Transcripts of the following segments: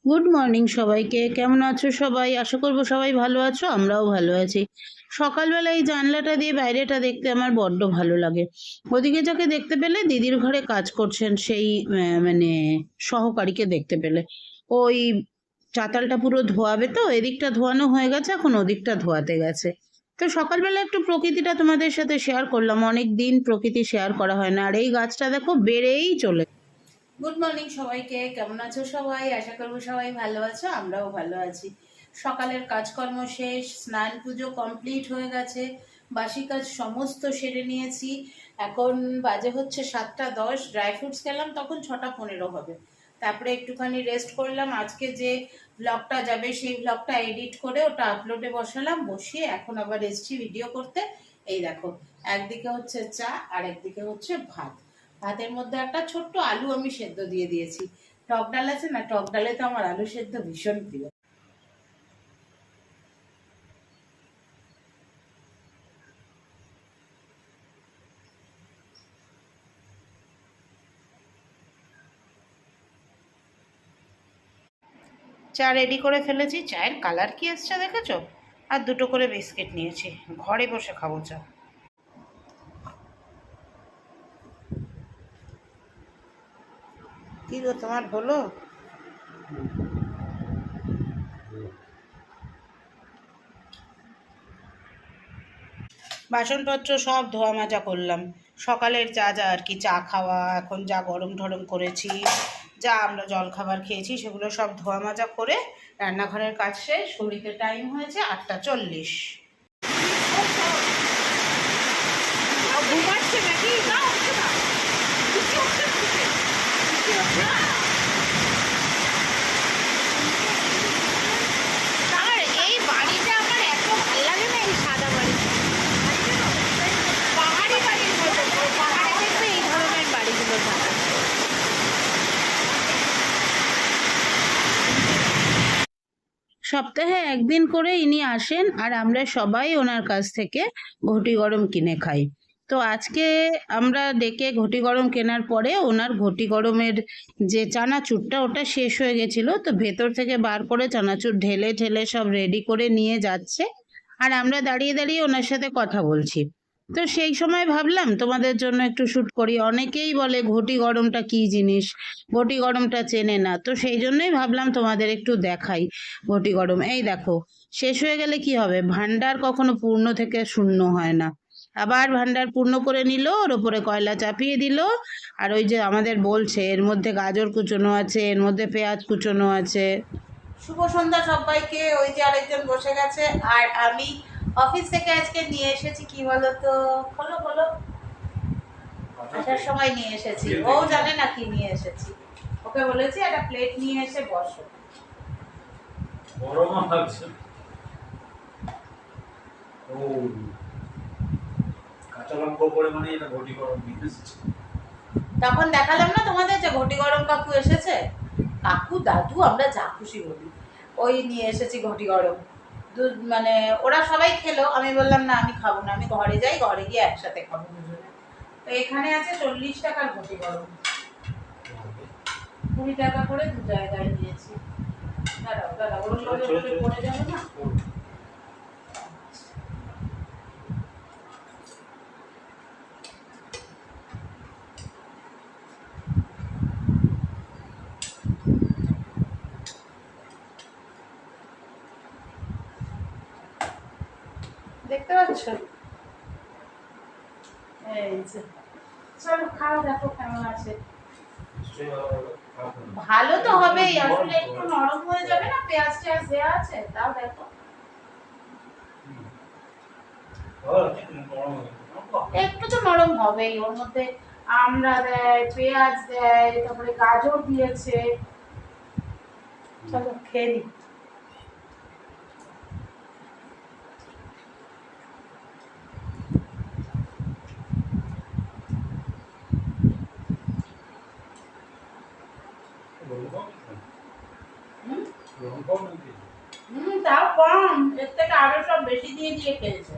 Good morning সবাইকে। কেমন আছো সবাই? আশা করবো সবাই ভালো আছো, আমরাও ভালো আছি। সকালবেলা এই জানলাটা দিয়ে বাইরেটা দেখতে আমার বড্ড ভালো লাগে। ওদিকে যাকে দেখতে পেলে দিদির ঘরে কাজ করছেন সেই মানে সহকারীকে দেখতে পেলে। ওই চাতালটা পুরো ধোয়াবে, তো এদিকটা ধোয়ানো হয়ে গেছে, এখন ওদিকটা ধোয়াতে গেছে। তো সকালবেলা একটু প্রকৃতিটা তোমাদের সাথে শেয়ার করলাম, অনেক দিন প্রকৃতি শেয়ার করা হয় না। আর এই গাছটা দেখো বেড়েই চলে। গুড মর্নিং সবাইকে। কেমন আছো সবাই? আশা করবো সবাই ভালো আছো, আমরাও ভালো আছি। সকালের কাজকর্ম শেষ, স্নান পুজো কমপ্লিট হয়ে গেছে, বাসি কাজ সমস্ত সেরে নিয়েছি। এখন বাজে হচ্ছে 7টা 10। ড্রাই ফ্রুটস খেলাম তখন 6টা 15 হবে। তারপরে একটুখানি রেস্ট করলাম। আজকে যে ব্লগটা যাবে সেই ব্লগটা এডিট করে ওটা আপলোডে বসালাম, বসিয়ে এখন আবার এসছি ভিডিও করতে। এই দেখো, একদিকে হচ্ছে চা আর একদিকে হচ্ছে ভাত। ভাতের মধ্যে একটা ছোট্ট আলু আমি সেদ্ধ দিয়ে দিয়েছি। টক ডাল আছে না, টক ডালে তো আমার আলু সেদ্ধ ভীষণ প্রিয়। চা রেডি করে ফেলেছি। চায়ের কালার কি এসছে দেখেছো? আর দুটো করে বিস্কিট নিয়েছি, ঘরে বসে খাবো চা। কি গো, তোমার হলো? বাসনপত্র সব ধোয়া মাজা করলাম। সকালের যা যা আর কি, চা খাওয়া, এখন যা গরম ঠরম করেছি, যা আমরা জলখাবার খেয়েছি, সেগুলো সব ধোয়া মাজা করে রান্নাঘরের কাজ শেষ। ঘড়িতে টাইম হয়েছে 8টা 40। ঘুমাচ্ছে নাকি? না, হচ্ছে না, কিছু হচ্ছে না, কিছু হচ্ছে না। আর এই বাড়িটা আমার এত ভালো লাগে না, এই সাদা বাড়ি। পাহাড়ি বাড়ির মতো, পাহাড়ে দেখবে এই ধরনের বাড়িগুলো থাকে। সপ্তাহে একদিন করে ইনি আসেন আর আমরা সবাই ওনার কাছ থেকে ঘটি গরম কিনে খাই। তো আজকে আমরা ডেকে ঘটি গরম কেনার পরে ওনার ঘটি গরমের যে চানাচুরটা ওটা শেষ হয়ে গেছিল, তো ভেতর থেকে বার করে চানাচুর ঢেলে ঢেলে সব রেডি করে নিয়ে যাচ্ছে। আর আমরা দাঁড়িয়ে দাঁড়িয়ে ওনার সাথে কথা বলছি। তো সেই সময় ভাবলাম তোমাদের জন্য একটু শ্যুট করি। অনেকেই বলে ঘটি গরমটা কি জিনিস, ঘটি গরমটা চেনে না, তো সেই জন্যই ভাবলাম তোমাদের একটু দেখাই। ঘটি গরম এই দেখো, শেষ হয়ে গেলে কি হবে, ভান্ডার কখনো পূর্ণ থেকে শূন্য হয় না। আবার ভান্ডার পূর্ণ করে নিল, ওর উপরে কয়লা চাপিয়ে দিল। আর ওই যে আমাদের বলছে এর মধ্যে গাজর কুচোনো আছে, এর মধ্যে পেঁয়াজ কুচোনো আছে। শুভ সন্ধ্যা সবাইকে। ওই যে আরেকজন বসে গেছে। আর আমি অফিস থেকে আজকে নিয়ে এসেছি কি বলতো, খোলো খোলো, আসার সময় নিয়ে এসেছি। ও জানে না কি নিয়ে এসেছি, ওকে বলেছি একটা প্লেট নিয়ে এসে বসো। গরম আছে। ও কাঁচা লঙ্কা পড়ে, মানে এটা ঘটি গরম বিজনেস। তখন দেখালাম না তোমাদের যে ঘটি গরম কাকু এসেছে। কাকু দাদু আমরা যা খুশি বলি, ওই নিয়ে এসেছি ঘটি গরম। মানে ওরা সবাই খেলো, আমি বললাম না আমি খাবো না, আমি ঘরে যাই, ঘরে গিয়ে একসাথে খাবো দুজনে। তো এখানে আছে 40 টাকার ঘটি গরম, 20 টাকা করে দু জায়গায় নিয়েছি। দাঁড়াও দাঁড়াও, ওর মধ্যে পড়ে যাবে না। দেখতে পাচ্ছ? এই যে চলো খাও, দেখো কেমন আছে। ভালো তো হবেই, আসলে একটু নরম হয়ে যাবে না, পেঁয়াজ টেয়াজ দেওয়া আছে, তাও দেখো একটু তো নরম হবেই। ওর মধ্যে আমড়া দেয়, পেঁয়াজ দেয়, তারপরে গাজর দিয়েছে। চলো খেয়ে নি। তাও কম, এর থেকে আরো সব বেশি দিয়ে দিয়ে খেয়েছে।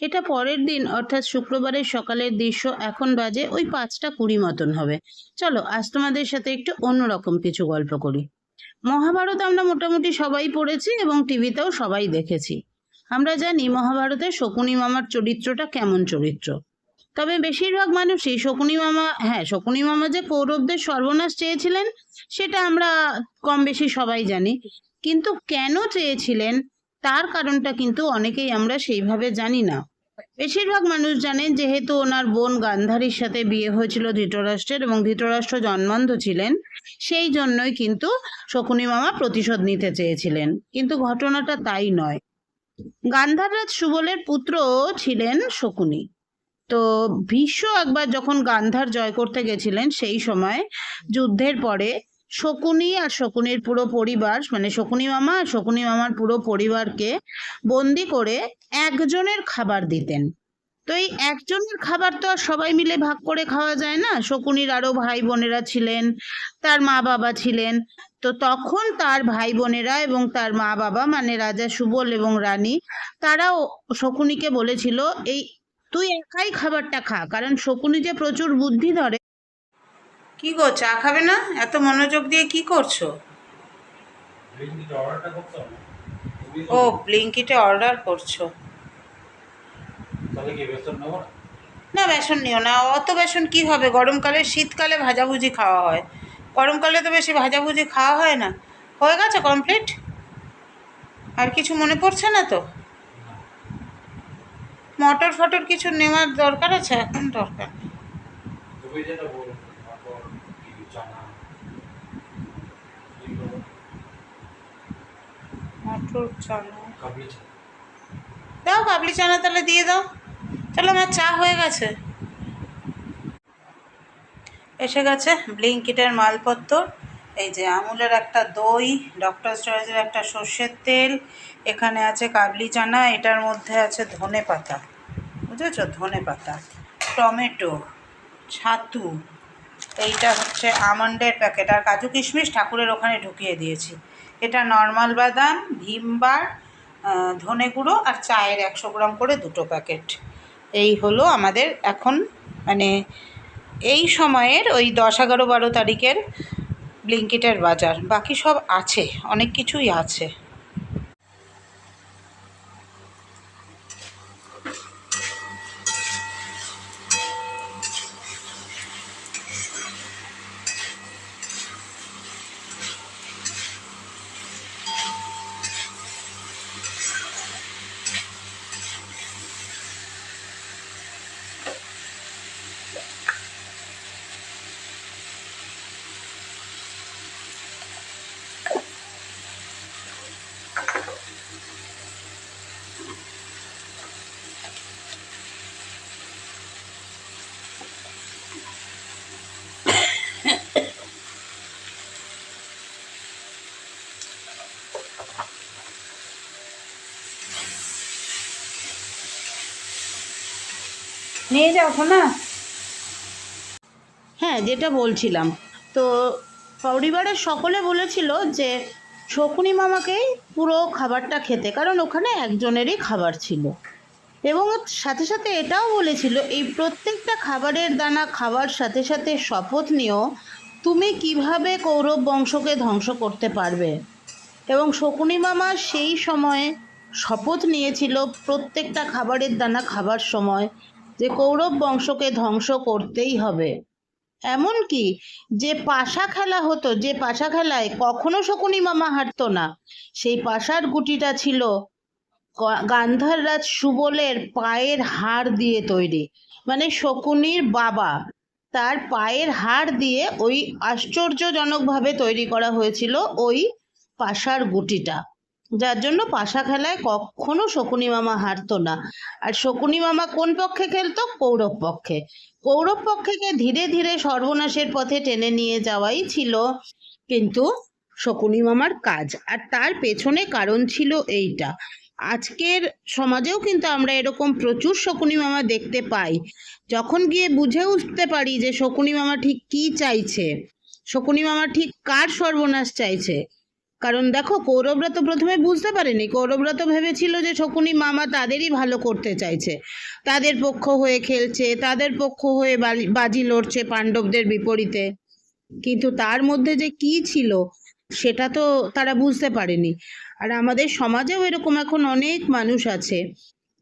এটা পরের দিন অর্থাৎ শুক্রবারের সকালের দৃশ্য। এখন বাজে ওই 5টা 20 মতন হবে। চলো আজ তোমাদের সাথে একটু অন্যরকম কিছু গল্প করি। মহাভারত আমরা মোটামুটি সবাই পড়েছি এবং টিভিতেও সবাই দেখেছি। আমরা জানি মহাভারতে শকুনি মামার চরিত্রটা কেমন চরিত্র। তবে বেশিরভাগ মানুষই শকুনি মামা যে কৌরবদের সর্বনাশ চেয়েছিলেন সেটা আমরা কম বেশি সবাই জানি, কিন্তু কেন চেয়েছিলেন তার কারণটা কিন্তু অনেকেই আমরা সেইভাবে জানি না। বেশিরভাগ মানুষ জানেন যেহেতু ওনার বোন গান্ধারীর সাথে বিয়ে হয়েছিল ধৃতরাষ্ট্রের এবং ধৃতরাষ্ট্র জন্মান্ধ ছিলেন, সেই জন্যই কিন্তু শকুনি মামা প্রতিশোধ নিতে চেয়েছিলেন, কিন্তু ঘটনাটা তাই নয়। গান্ধাররাজ সুবলের পুত্র ছিলেন শকুনি। তো ভীষ্ম একবার যখন গান্ধার জয় করতে গেছিলেন সেই সময় যুদ্ধের পরে শকুনি আর শকুনির পুরো পরিবার, মানে শকুনি মামা আর শকুনি মামার পুরো পরিবারকে বন্দি করে একজনের খাবার দিতেন। তো এই একজনের খাবার তো আর সবাই মিলে ভাগ করে খাওয়া যায় না। শকুনির আরো ভাই বোনেরা ছিলেন, তার মা বাবা ছিলেন। তো তখন তার ভাই বোনেরা এবং তার মা বাবা মানে রাজা সুবল এবং রানী, তারাও শকুনিকে বলেছিল এই তুই একাই খাবারটা খা, কারণ শকুনি যে প্রচুর বুদ্ধি ধরে। কি গো, চা খাবে না? এত মনোযোগ দিয়ে কি করছো? ও, ব্লিঙ্কিটে অর্ডার করছো? না বেসন নিও না, অত বেসন কি হবে, গরমকালে শীতকালে ভাজাভুজি খাওয়া হয়, গরমকালে তো বেশি ভাজাভুজি খাওয়া হয় না। হয়ে গেছে কমপ্লিট? আর কিছু মনে পড়ছে না তো? মটর ফটর কিছু নেওয়ার দরকার আছে? এখন দরকার নেই। মটর চানা দাও, কাবলি চানা তাহলে দিয়ে দাও। চলো, আমার চা হয়ে গেছে। এসে গেছে ব্লিঙ্কিটের মালপত্র। এই যে আমুলের একটা দই, ডক্টর চয়েসের একটা সর্ষের তেল, এখানে আছে কাবলি চানা, এটার মধ্যে আছে ধনে পাতা, বুঝেছো, ধনে পাতা, টমেটো, ছাতু, এইটা হচ্ছে আমন্ডের প্যাকেট, আর কাজু কিশমিশ ঠাকুরের ওখানে ঢুকিয়ে দিয়েছি। এটা নর্মাল বাদাম, ভীমবার, ধনে গুঁড়ো আর চায়ের 100 গ্রাম করে 2 প্যাকেট। এই হলো আমাদের এখন মানে এই সময়ের ওই 10, 11, 12 তারিখের ব্লিঙ্কিটের বাজার। বাকি সব আছে, অনেক কিছুই আছে। নিয়ে যাও না। হ্যাঁ, যেটা বলছিলাম, তো পরিবারের সকলে বলেছিল যে শকুনি মামাকেই পুরো খাবারটা খেতে, কারণ ওখানে একজনেরই খাবার ছিল। এবং সাথে সাথে এটাও বলেছিল এই প্রত্যেকটা খাবারের দানা খাওয়ার সাথে সাথে শপথ নিও তুমি কিভাবে কৌরব বংশকে ধ্বংস করতে পারবে। এবং শকুনি মামা সেই সময়ে শপথ নিয়েছিল প্রত্যেকটা খাবারের দানা খাবার সময় যে কৌরব বংশকে ধ্বংস করতেই হবে। এমনকি যে পাশা খেলা হতো, যে পাশা খেলায় কখনো শকুনি মামা হারতো না, সেই পাশার গুটিটা ছিল গান্ধাররাজ সুবলের পায়ের হাড় দিয়ে তৈরি। মানে শকুনির বাবা তার পায়ের হাড় দিয়ে ওই আশ্চর্যজনকভাবে তৈরি করা হয়েছিল ওই পাশার গুটিটা, যার জন্য পাশা খেলায় কখনো শকুনি মামা হারতো না। আর শকুনি মামা কোন পক্ষে খেলতো? কৌরব পক্ষে। কৌরব পক্ষেকে ধীরে ধীরে সর্বনাশের পথে টেনে নিয়ে যাওয়াই ছিল কিন্তু শকুনি মামার কাজ। আর তার পেছনে কারণ ছিল এইটা। আজকের সমাজেও কিন্তু আমরা এরকম প্রচুর শকুনি মামা দেখতে পাই। যখন গিয়ে বুঝে উঠতে পারি যে শকুনি মামা ঠিক কী চাইছে, শকুনি মামা ঠিক কার সর্বনাশ চাইছে, কারণ দেখো, কৌরবরা তো প্রথমে বুঝতে পারেনি। কৌরবরা তো ভেবেছিল যে শকুনি মামা তাদেরই ভালো করতে চাইছে, তাদের পক্ষ হয়ে খেলছে, তাদের পক্ষ হয়ে বাজি লড়ছে পাণ্ডবদের বিপরীতে। কিন্তু তার মধ্যে যে কি ছিল সেটা তো তারা বুঝতে পারেনি। আর আমাদের সমাজেও এরকম এখন অনেক মানুষ আছে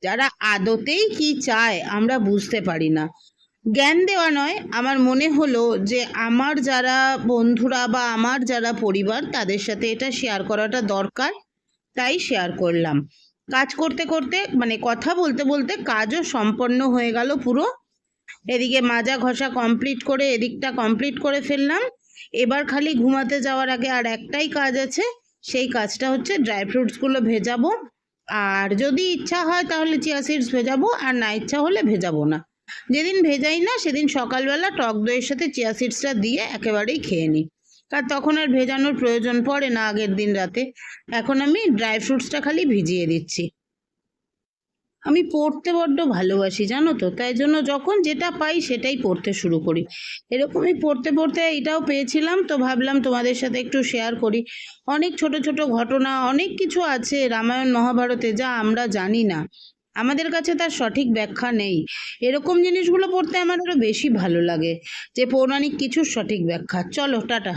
যারা আদতেই কি চায় আমরা বুঝতে পারি না। জ্ঞান দেওয়া নয়, আমার মনে হলো যে আমার যারা বন্ধুরা বা আমার যারা পরিবার তাদের সাথে এটা শেয়ার করাটা দরকার, তাই শেয়ার করলাম। কাজ করতে করতে মানে কথা বলতে বলতে কাজও সম্পন্ন হয়ে গেল পুরো। এদিকে মাজা ঘষা কমপ্লিট করে এদিকটা কমপ্লিট করে ফেললাম। এবার খালি ঘুমাতে যাওয়ার আগে আর একটাই কাজ আছে, সেই কাজটা হচ্ছে ড্রাই ফ্রুটসগুলো ভেজাবো। আর যদি ইচ্ছা হয় তাহলে চিয়া সিডস ভেজাবো, আর না ইচ্ছা হলে ভেজাবো না। যেদিন ভেজাই না সেদিন সকালবেলা টক দইয়ের সাথে চিয়া সিডসটা দিয়ে একেবারেই খেয়ে নিই, কারণ তখন আর ভেজানোর প্রয়োজন পড়ে না আগের দিন রাতে। এখন আমি ড্রাই ফ্রুটসটা খালি ভিজিয়ে দিচ্ছি। আমি পড়তে বড্ড ভালোবাসি জানো তো, তাই জন্য যখন যেটা পাই সেটাই পড়তে শুরু করি। এরকমই পড়তে পড়তে এটাও পেয়েছিলাম, তো ভাবলাম তোমাদের সাথে একটু শেয়ার করি। অনেক ছোট ছোট ঘটনা, অনেক কিছু আছে রামায়ণ মহাভারতে যা আমরা জানি না, আমাদের কাছে তার সঠিক ব্যাখ্যা নেই। এরকম জিনিসগুলো পড়তে আমার আরো বেশি ভালো লাগে, যে পৌরাণিক কিছুর সঠিক ব্যাখ্যা। চলো টাটা।